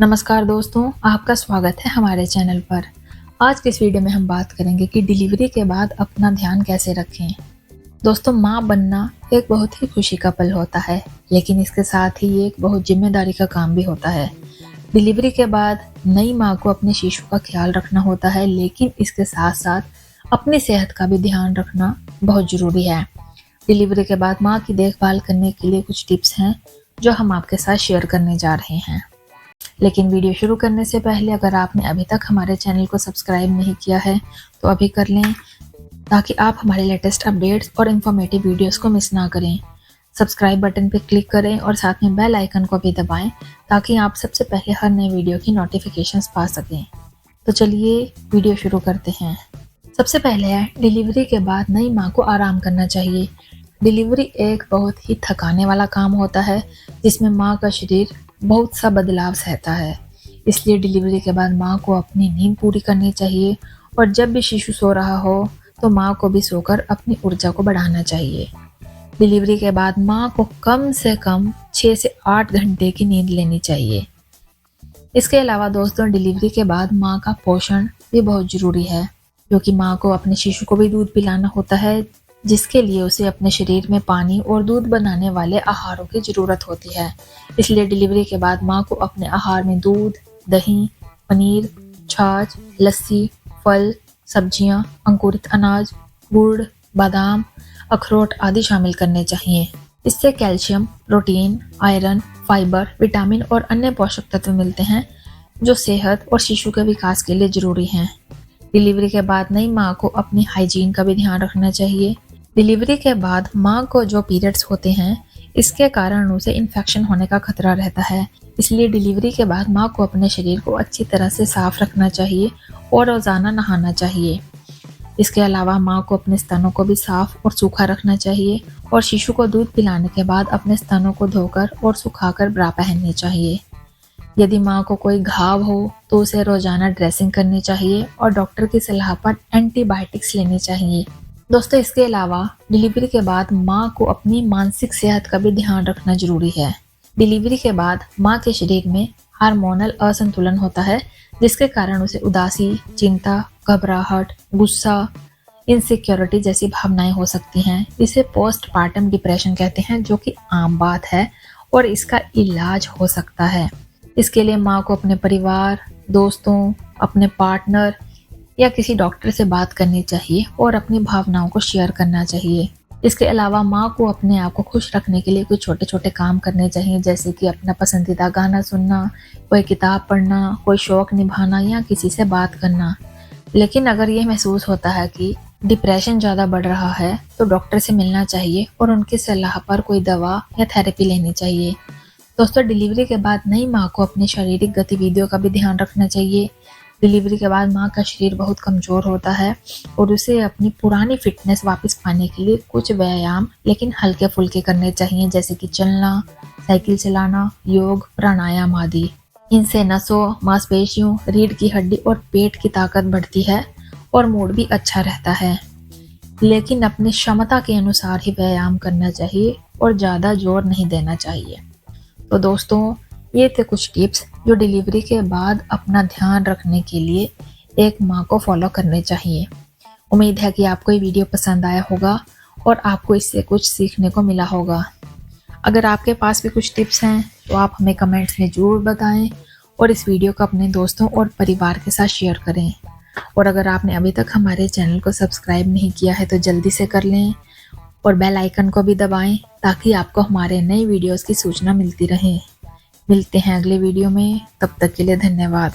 नमस्कार दोस्तों, आपका स्वागत है हमारे चैनल पर। आज की इस वीडियो में हम बात करेंगे कि डिलीवरी के बाद अपना ध्यान कैसे रखें। दोस्तों, माँ बनना एक बहुत ही खुशी का पल होता है, लेकिन इसके साथ ही ये एक बहुत जिम्मेदारी का काम भी होता है। डिलीवरी के बाद नई माँ को अपने शिशु का ख्याल रखना होता है, लेकिन इसके साथ साथ अपनी सेहत का भी ध्यान रखना बहुत ज़रूरी है। डिलीवरी के बाद माँ की देखभाल करने के लिए कुछ टिप्स हैं जो हम आपके साथ शेयर करने जा रहे हैं। लेकिन वीडियो शुरू करने से पहले अगर आपने अभी तक हमारे चैनल को सब्सक्राइब नहीं किया है तो अभी कर लें, ताकि आप हमारे लेटेस्ट अपडेट्स और इन्फॉर्मेटिव वीडियोस को मिस ना करें। सब्सक्राइब बटन पर क्लिक करें और साथ में बेल आइकन को भी दबाएं, ताकि आप सबसे पहले हर नए वीडियो की नोटिफिकेशंस पा सकें। तो चलिए वीडियो शुरू करते हैं। सबसे पहले है, डिलीवरी के बाद नई माँ को आराम करना चाहिए। डिलीवरी एक बहुत ही थकाने वाला काम होता है, जिसमें माँ का शरीर बहुत सा बदलाव सहता है। इसलिए डिलीवरी के बाद माँ को अपनी नींद पूरी करनी चाहिए और जब भी शिशु सो रहा हो तो माँ को भी सोकर अपनी ऊर्जा को बढ़ाना चाहिए। डिलीवरी के बाद माँ को कम से कम 6 से 8 घंटे की नींद लेनी चाहिए। इसके अलावा दोस्तों, डिलीवरी के बाद माँ का पोषण भी बहुत ज़रूरी है, क्योंकि माँ को अपने शिशु को भी दूध पिलाना होता है, जिसके लिए उसे अपने शरीर में पानी और दूध बनाने वाले आहारों की ज़रूरत होती है। इसलिए डिलीवरी के बाद माँ को अपने आहार में दूध, दही, पनीर, छाछ, लस्सी, फल, सब्जियाँ, अंकुरित अनाज, गुड़, बादाम, अखरोट आदि शामिल करने चाहिए। इससे calcium, protein, iron, fibre, vitamin और अन्य पोषक तत्व मिलते हैं, जो सेहत और शिशु के विकास के लिए ज़रूरी हैं। डिलीवरी के बाद नई माँ को अपनी हाइजीन का भी ध्यान रखना चाहिए। डिलीवरी के बाद माँ को जो पीरियड्स होते हैं, इसके कारण उसे इन्फेक्शन होने का खतरा रहता है। इसलिए डिलीवरी के बाद माँ को अपने शरीर को अच्छी तरह से साफ रखना चाहिए और रोज़ाना नहाना चाहिए। इसके अलावा माँ को अपने स्तनों को भी साफ और सूखा रखना चाहिए और शिशु को दूध पिलाने के बाद अपने स्तनों को धोकर और सुखाकर ब्रा पहननी चाहिए। यदि माँ को कोई घाव हो तो उसे रोजाना ड्रेसिंग करनी चाहिए और डॉक्टर की सलाह पर एंटीबायोटिक्स लेनी चाहिए। दोस्तों, इसके अलावा डिलीवरी के बाद माँ को अपनी मानसिक सेहत का भी ध्यान रखना जरूरी है। डिलीवरी के बाद माँ के शरीर में हार्मोनल असंतुलन होता है, जिसके कारण उसे उदासी, चिंता, घबराहट, गुस्सा, इनसिक्योरिटी जैसी भावनाएं हो सकती हैं। इसे पोस्टपार्टम डिप्रेशन कहते हैं, जो कि आम बात है और इसका इलाज हो सकता है। इसके लिए माँ को अपने परिवार, दोस्तों, अपने पार्टनर या किसी डॉक्टर से बात करनी चाहिए और अपनी भावनाओं को शेयर करना चाहिए। इसके अलावा माँ को अपने आप को खुश रखने के लिए कुछ छोटे छोटे काम करने चाहिए, जैसे कि अपना पसंदीदा गाना सुनना, कोई किताब पढ़ना, कोई शौक निभाना या किसी से बात करना। लेकिन अगर ये महसूस होता है कि डिप्रेशन ज़्यादा बढ़ रहा है तो डॉक्टर से मिलना चाहिए और उनकी सलाह पर कोई दवा या थेरेपी लेनी चाहिए। दोस्तों, डिलीवरी के बाद नई माँ को अपनी शारीरिक गतिविधियों का भी ध्यान रखना चाहिए। डिलीवरी के बाद माँ का शरीर बहुत कमज़ोर होता है और उसे अपनी पुरानी फिटनेस वापस पाने के लिए कुछ व्यायाम, लेकिन हल्के फुल्के करने चाहिए, जैसे कि चलना, साइकिल चलाना, योग, प्राणायाम आदि। इनसे नसों, मांसपेशियों, रीढ़ की हड्डी और पेट की ताकत बढ़ती है और मूड भी अच्छा रहता है। लेकिन अपनी क्षमता के अनुसार ही व्यायाम करना चाहिए और ज़्यादा जोर नहीं देना चाहिए। तो दोस्तों, ये थे कुछ टिप्स जो डिलीवरी के बाद अपना ध्यान रखने के लिए एक माँ को फॉलो करने चाहिए। उम्मीद है कि आपको ये वीडियो पसंद आया होगा और आपको इससे कुछ सीखने को मिला होगा। अगर आपके पास भी कुछ टिप्स हैं तो आप हमें कमेंट्स में ज़रूर बताएं और इस वीडियो को अपने दोस्तों और परिवार के साथ शेयर करें। और अगर आपने अभी तक हमारे चैनल को सब्सक्राइब नहीं किया है तो जल्दी से कर लें और बेल आइकन को भी दबाएं, ताकि आपको हमारे नए वीडियोस की सूचना मिलती रहे। मिलते हैं अगले वीडियो में, तब तक के लिए धन्यवाद।